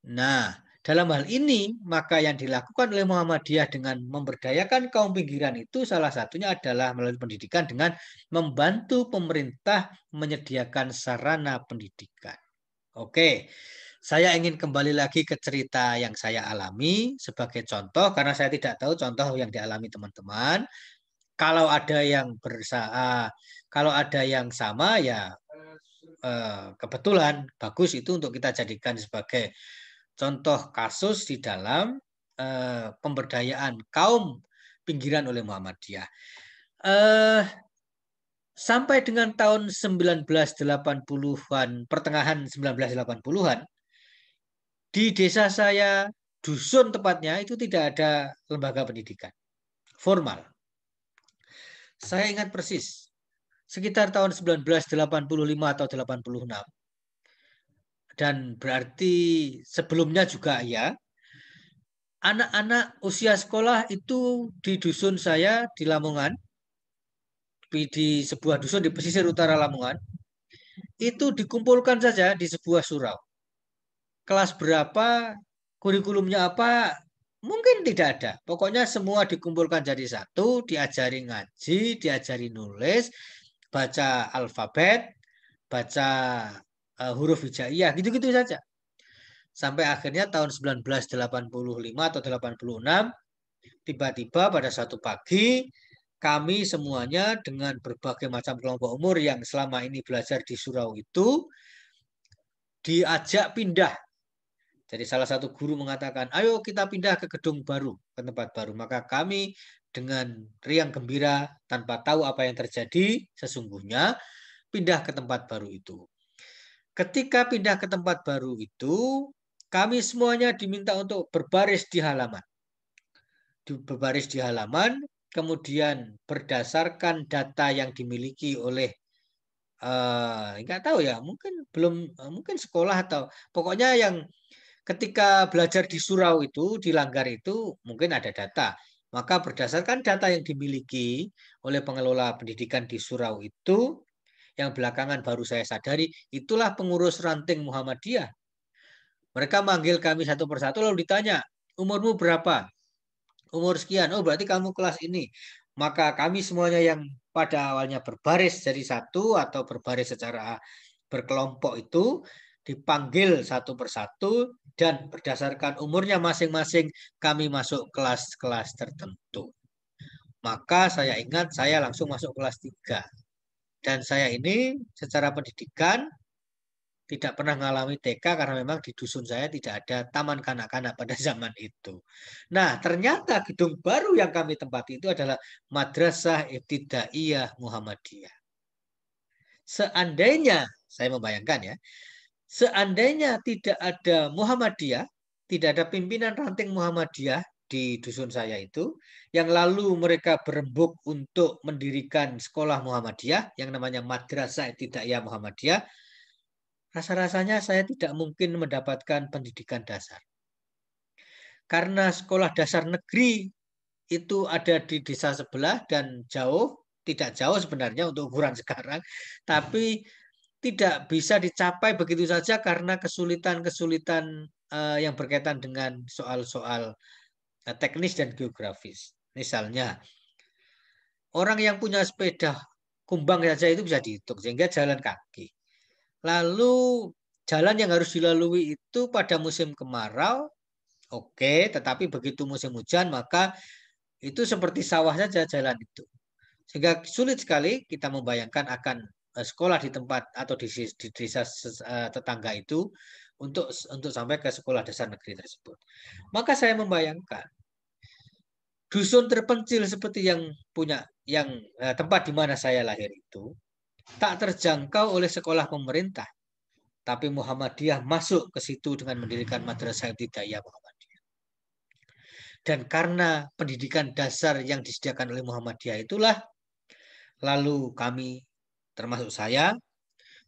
Nah, dalam hal ini, maka yang dilakukan oleh Muhammadiyah dengan memberdayakan kaum pinggiran itu salah satunya adalah melalui pendidikan dengan membantu pemerintah menyediakan sarana pendidikan. Oke, saya ingin kembali lagi ke cerita yang saya alami sebagai contoh, karena saya tidak tahu contoh yang dialami teman-teman. Kalau ada yang kalau ada yang sama ya kebetulan bagus, itu untuk kita jadikan sebagai contoh kasus di dalam pemberdayaan kaum pinggiran oleh Muhammadiyah. Sampai dengan tahun 1980-an, pertengahan 1980-an, di desa saya, dusun tepatnya, itu tidak ada lembaga pendidikan formal. Saya ingat persis, sekitar tahun 1985 atau 86. Dan berarti sebelumnya juga ya, anak-anak usia sekolah itu di dusun saya di Lamongan, di sebuah dusun di pesisir utara Lamongan, itu dikumpulkan saja di sebuah surau. Kelas berapa, kurikulumnya apa, mungkin tidak ada. Pokoknya semua dikumpulkan jadi satu, diajari ngaji, diajari nulis, baca alfabet, baca huruf hijaiyah, gitu-gitu saja. Sampai akhirnya tahun 1985 atau 86, tiba-tiba pada satu pagi, kami semuanya dengan berbagai macam kelompok umur yang selama ini belajar di surau itu, diajak pindah. Jadi salah satu guru mengatakan, ayo kita pindah ke gedung baru, ke tempat baru. Maka kami dengan riang gembira, tanpa tahu apa yang terjadi, sesungguhnya pindah ke tempat baru itu. Ketika pindah ke tempat baru itu, kami semuanya diminta untuk berbaris di halaman. Berbaris di halaman, kemudian berdasarkan data yang dimiliki oleh nggak tahu ya, mungkin sekolah atau pokoknya yang ketika belajar di surau itu, di Langgar itu mungkin ada data. Maka berdasarkan data yang dimiliki oleh pengelola pendidikan di surau itu, yang belakangan baru saya sadari, itulah pengurus ranting Muhammadiyah. Mereka manggil kami satu persatu lalu ditanya, umurmu berapa? Umur sekian. Oh, berarti kamu kelas ini. Maka kami semuanya yang pada awalnya berbaris jadi satu atau berbaris secara berkelompok itu dipanggil satu persatu dan berdasarkan umurnya masing-masing kami masuk kelas-kelas tertentu. Maka saya ingat saya langsung masuk kelas 3. Dan saya ini secara pendidikan tidak pernah mengalami TK karena memang di dusun saya tidak ada taman kanak-kanak pada zaman itu. Nah, ternyata gedung baru yang kami tempati itu adalah Madrasah Ibtidaiyah Muhammadiyah. Seandainya, saya membayangkan ya, seandainya tidak ada Muhammadiyah, tidak ada pimpinan ranting Muhammadiyah di dusun saya itu, yang lalu mereka berembuk untuk mendirikan sekolah Muhammadiyah yang namanya Madrasah Ibtidaiyah Muhammadiyah, rasa-rasanya saya tidak mungkin mendapatkan pendidikan dasar. Karena sekolah dasar negeri itu ada di desa sebelah dan jauh, tidak jauh sebenarnya untuk ukuran sekarang, tapi tidak bisa dicapai begitu saja karena kesulitan-kesulitan yang berkaitan dengan soal-soal teknis dan geografis. Misalnya, orang yang punya sepeda kumbang saja itu bisa dihitung, sehingga jalan kaki. Lalu jalan yang harus dilalui itu pada musim kemarau, oke, tetapi begitu musim hujan maka itu seperti sawah saja jalan itu. Sehingga sulit sekali kita membayangkan akan sekolah di tempat atau di desa tetangga itu untuk sampai ke sekolah dasar negeri tersebut. Maka saya membayangkan dusun terpencil seperti yang tempat di mana saya lahir itu, tak terjangkau oleh sekolah pemerintah, tapi Muhammadiyah masuk ke situ dengan mendirikan Madrasah Ibtidaiyah Muhammadiyah. Dan karena pendidikan dasar yang disediakan oleh Muhammadiyah itulah, lalu kami, termasuk saya,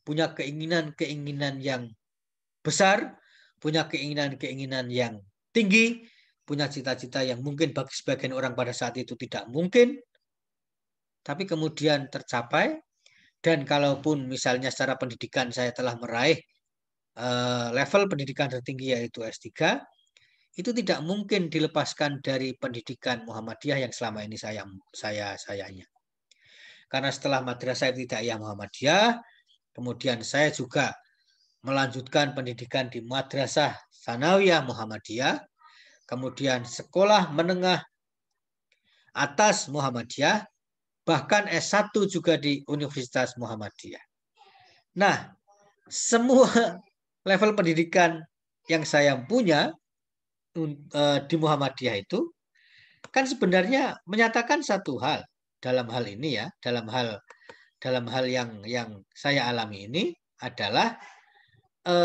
punya keinginan-keinginan yang besar, punya keinginan-keinginan yang tinggi, punya cita-cita yang mungkin bagi sebagian orang pada saat itu tidak mungkin, tapi kemudian tercapai. Dan kalaupun misalnya secara pendidikan saya telah meraih level pendidikan tertinggi yaitu S3, itu tidak mungkin dilepaskan dari pendidikan Muhammadiyah yang selama ini sayanya. Karena setelah Madrasah Ibtidaiyah Muhammadiyah, kemudian saya juga melanjutkan pendidikan di Madrasah Tsanawiyah Muhammadiyah, kemudian sekolah menengah atas Muhammadiyah, bahkan S1 juga di Universitas Muhammadiyah. Nah, semua level pendidikan yang saya punya di Muhammadiyah itu kan sebenarnya menyatakan satu hal dalam hal ini ya, dalam hal yang saya alami ini adalah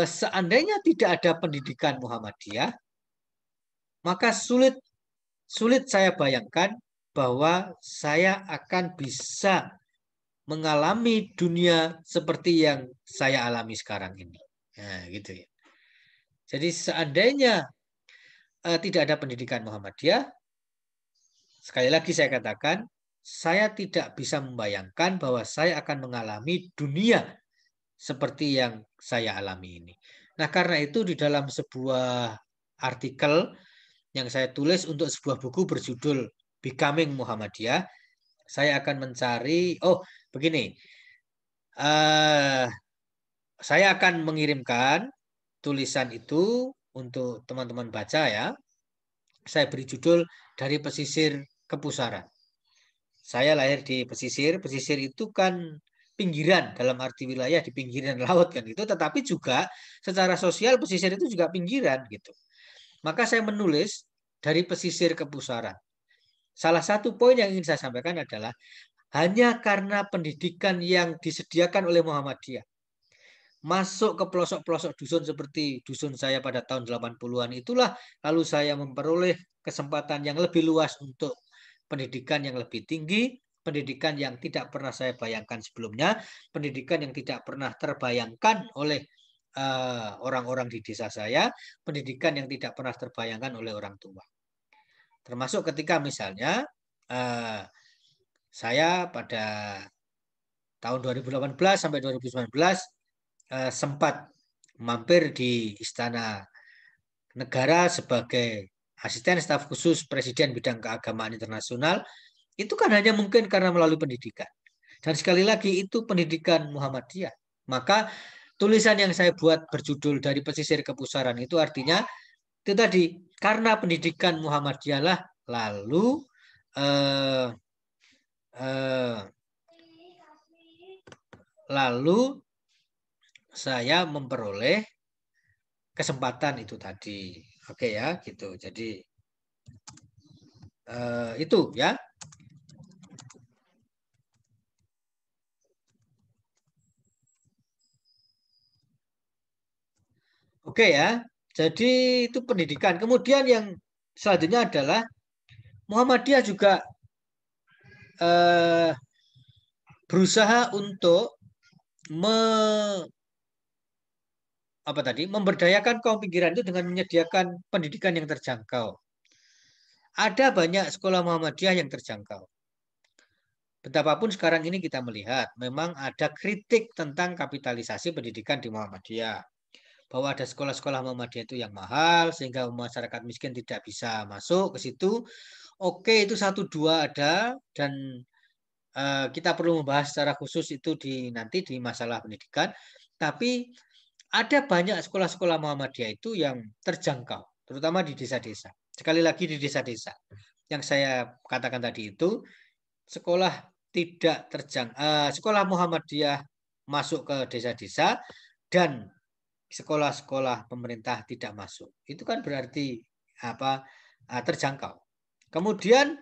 seandainya tidak ada pendidikan Muhammadiyah, maka sulit saya bayangkan bahwa saya akan bisa mengalami dunia seperti yang saya alami sekarang ini. Nah, gitu ya. Jadi seandainya tidak ada pendidikan Muhammadiyah, sekali lagi saya katakan, saya tidak bisa membayangkan bahwa saya akan mengalami dunia seperti yang saya alami ini. Nah, karena itu di dalam sebuah artikel yang saya tulis untuk sebuah buku berjudul Becoming Muhammadiyah, saya akan mencari, begini, saya akan mengirimkan tulisan itu untuk teman-teman baca ya. Saya beri judul Dari Pesisir ke Pusaran. Saya lahir di pesisir. Pesisir itu kan pinggiran, dalam arti wilayah di pinggiran laut kan itu, tetapi juga secara sosial pesisir itu juga pinggiran gitu. Maka saya menulis Dari Pesisir ke Pusaran. Salah satu poin yang ingin saya sampaikan adalah hanya karena pendidikan yang disediakan oleh Muhammadiyah masuk ke pelosok-pelosok dusun seperti dusun saya pada tahun 80-an itulah, lalu saya memperoleh kesempatan yang lebih luas untuk pendidikan yang lebih tinggi, pendidikan yang tidak pernah saya bayangkan sebelumnya, pendidikan yang tidak pernah terbayangkan oleh orang-orang di desa saya, pendidikan yang tidak pernah terbayangkan oleh orang tua. Termasuk ketika misalnya saya pada tahun 2018 sampai 2019 sempat mampir di Istana Negara sebagai asisten staf khusus Presiden bidang keagamaan internasional. Itu kan hanya mungkin karena melalui pendidikan. Dan sekali lagi itu pendidikan Muhammadiyah. Maka tulisan yang saya buat berjudul Dari Pesisir ke Pusaran itu artinya itu tadi, karena pendidikan Muhammadiyah lah lalu saya memperoleh kesempatan itu tadi. Oke ya, gitu. Jadi itu ya. Oke ya. Jadi itu pendidikan. Kemudian yang selanjutnya adalah Muhammadiyah juga berusaha untuk memberdayakan kaum pinggiran itu dengan menyediakan pendidikan yang terjangkau. Ada banyak sekolah Muhammadiyah yang terjangkau. Betapapun sekarang ini kita melihat memang ada kritik tentang kapitalisasi pendidikan di Muhammadiyah. Bahwa ada sekolah-sekolah Muhammadiyah itu yang mahal sehingga masyarakat miskin tidak bisa masuk ke situ. Oke, itu 1-2 ada dan kita perlu membahas secara khusus itu nanti di masalah pendidikan. Tapi ada banyak sekolah-sekolah Muhammadiyah itu yang terjangkau, terutama di desa-desa. Sekali lagi di desa-desa. Yang saya katakan tadi itu sekolah sekolah Muhammadiyah masuk ke desa-desa dan sekolah-sekolah pemerintah tidak masuk. Itu kan berarti terjangkau. Kemudian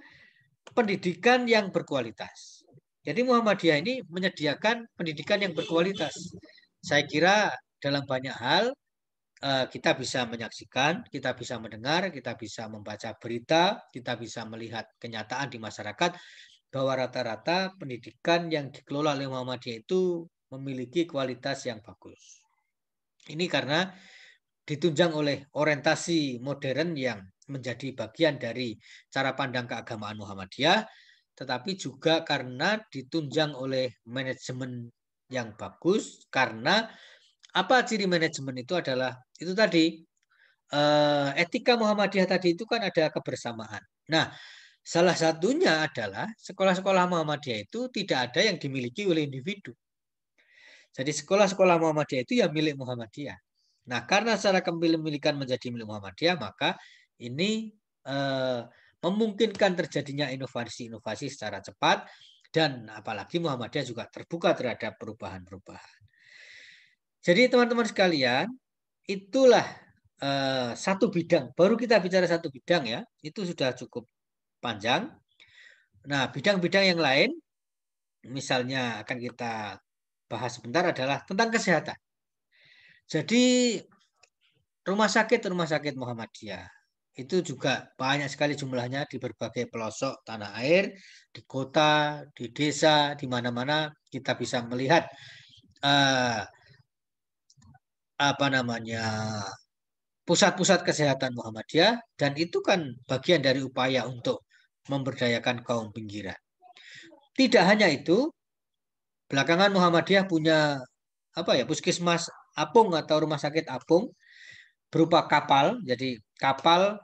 pendidikan yang berkualitas. Jadi Muhammadiyah ini menyediakan pendidikan yang berkualitas. Saya kira dalam banyak hal kita bisa menyaksikan, kita bisa mendengar, kita bisa membaca berita, kita bisa melihat kenyataan di masyarakat bahwa rata-rata pendidikan yang dikelola oleh Muhammadiyah itu memiliki kualitas yang bagus. Ini karena ditunjang oleh orientasi modern yang menjadi bagian dari cara pandang keagamaan Muhammadiyah, tetapi juga karena ditunjang oleh manajemen yang bagus. Karena apa ciri manajemen itu adalah itu tadi etika Muhammadiyah tadi itu kan ada kebersamaan. Nah, salah satunya adalah sekolah-sekolah Muhammadiyah itu tidak ada yang dimiliki oleh individu. Jadi sekolah-sekolah Muhammadiyah itu ya milik Muhammadiyah. Nah, karena secara kepemilikan menjadi milik Muhammadiyah, maka ini memungkinkan terjadinya inovasi-inovasi secara cepat dan apalagi Muhammadiyah juga terbuka terhadap perubahan-perubahan. Jadi teman-teman sekalian, itulah satu bidang. Baru kita bicara satu bidang ya, itu sudah cukup panjang. Nah, bidang-bidang yang lain, misalnya akan kita bahas sebentar adalah tentang kesehatan. Jadi rumah sakit Muhammadiyah itu juga banyak sekali jumlahnya di berbagai pelosok tanah air, di kota, di desa, di mana-mana kita bisa melihat pusat-pusat kesehatan Muhammadiyah, dan itu kan bagian dari upaya untuk memberdayakan kaum pinggiran. Tidak hanya itu, belakangan Muhammadiyah punya puskesmas apung atau rumah sakit apung berupa kapal. Jadi kapal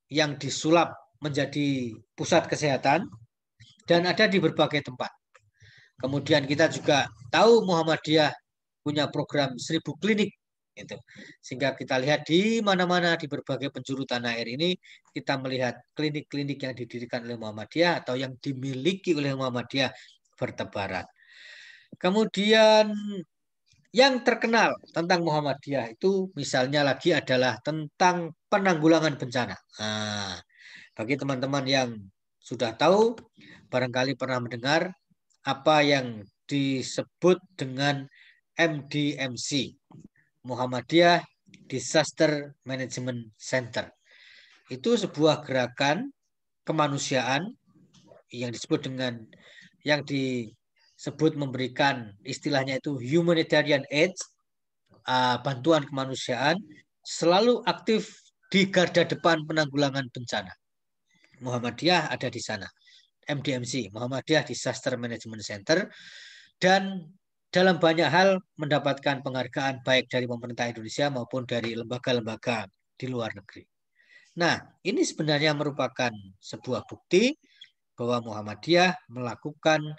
yang disulap menjadi pusat kesehatan dan ada di berbagai tempat. Kemudian kita juga tahu Muhammadiyah punya program 1000 klinik itu. Sehingga kita lihat di mana-mana di berbagai penjuru tanah air ini kita melihat klinik-klinik yang didirikan oleh Muhammadiyah atau yang dimiliki oleh Muhammadiyah bertebaran. Kemudian yang terkenal tentang Muhammadiyah itu misalnya lagi adalah tentang penanggulangan bencana. Nah, bagi teman-teman yang sudah tahu, barangkali pernah mendengar apa yang disebut dengan MDMC, Muhammadiyah Disaster Management Center. Itu sebuah gerakan kemanusiaan yang disebut dengan yang disebut memberikan istilahnya itu humanitarian aid, bantuan kemanusiaan, selalu aktif di garda depan penanggulangan bencana. Muhammadiyah ada di sana. MDMC, Muhammadiyah Disaster Management Center, dan dalam banyak hal mendapatkan penghargaan baik dari pemerintah Indonesia maupun dari lembaga-lembaga di luar negeri. Nah, ini sebenarnya merupakan sebuah bukti bahwa Muhammadiyah melakukan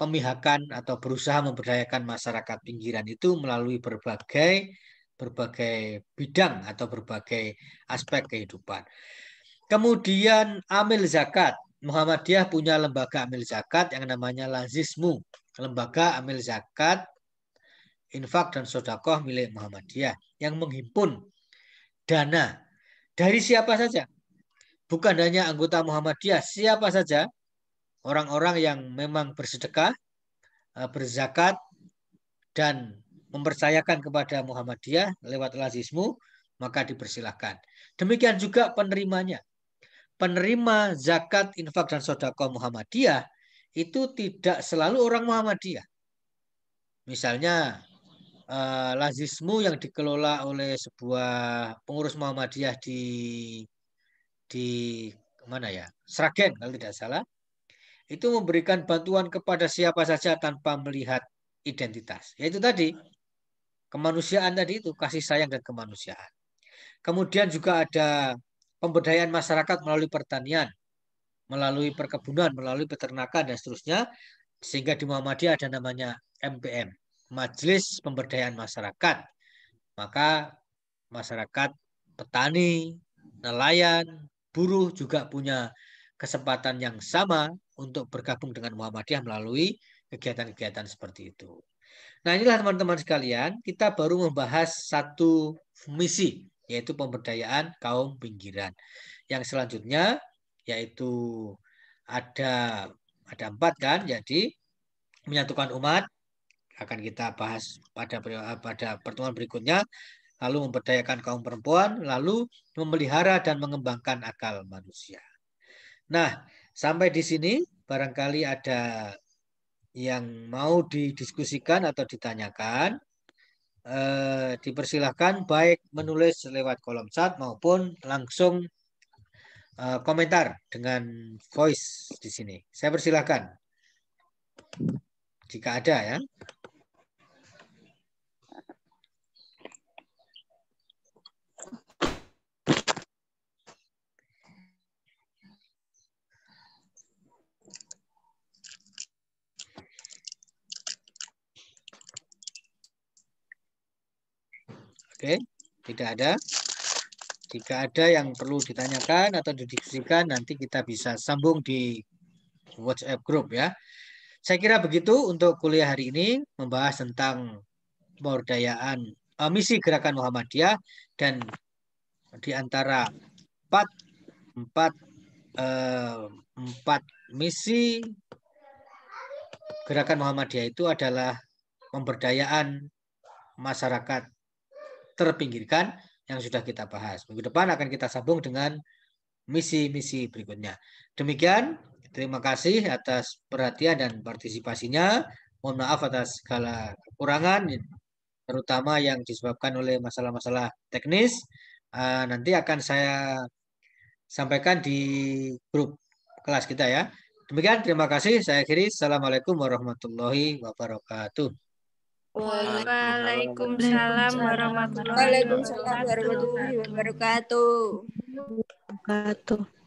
pemihakan atau berusaha memberdayakan masyarakat pinggiran itu melalui berbagai bidang atau berbagai aspek kehidupan. Kemudian amil zakat. Muhammadiyah punya lembaga amil zakat yang namanya Lazismu. Lembaga amil zakat, infak dan sodakoh milik Muhammadiyah yang menghimpun dana dari siapa saja. Bukan hanya anggota Muhammadiyah, siapa saja. Orang-orang yang memang bersedekah, berzakat, dan mempercayakan kepada Muhammadiyah lewat Lazismu, maka dipersilahkan. Demikian juga penerimanya. Penerima zakat, infak, dan sodako Muhammadiyah itu tidak selalu orang Muhammadiyah. Misalnya Lazismu yang dikelola oleh sebuah pengurus Muhammadiyah di mana ya, Sragen kalau tidak salah, itu memberikan bantuan kepada siapa saja tanpa melihat identitas. Yaitu tadi kemanusiaan tadi itu, kasih sayang dan kemanusiaan. Kemudian juga ada pemberdayaan masyarakat melalui pertanian, melalui perkebunan, melalui peternakan, dan seterusnya. Sehingga di Muhammadiyah ada namanya MPM, Majelis Pemberdayaan Masyarakat. Maka masyarakat, petani, nelayan, buruh juga punya kesempatan yang sama untuk bergabung dengan Muhammadiyah melalui kegiatan-kegiatan seperti itu. Nah, inilah teman-teman sekalian, kita baru membahas satu misi, yaitu pemberdayaan kaum pinggiran. Yang selanjutnya yaitu ada Ada 4 kan, jadi menyatukan umat akan kita bahas pada pertemuan berikutnya. Lalu memberdayakan kaum perempuan, lalu memelihara dan mengembangkan akal manusia. Nah, sampai di sini barangkali ada yang mau didiskusikan atau ditanyakan. Dipersilahkan baik menulis lewat kolom chat maupun langsung komentar dengan voice di sini. Saya persilahkan jika ada ya. Oke, tidak ada. Jika ada yang perlu ditanyakan atau didiskusikan, nanti kita bisa sambung di WhatsApp group ya. Saya kira begitu untuk kuliah hari ini, membahas tentang pemberdayaan misi Gerakan Muhammadiyah, dan di antara empat misi Gerakan Muhammadiyah itu adalah pemberdayaan masyarakat terpinggirkan yang sudah kita bahas. Minggu depan akan kita sambung dengan misi-misi berikutnya. Demikian, terima kasih atas perhatian dan partisipasinya. Mohon maaf atas segala kekurangan, terutama yang disebabkan oleh masalah-masalah teknis. Nanti akan saya sampaikan di grup kelas kita ya. Demikian, terima kasih. Saya akhiri. Assalamualaikum warahmatullahi wabarakatuh. Waalaikumsalam warahmatullahi Waalaikumsalam warahmatullahi wabarakatuh. wabarakatuh.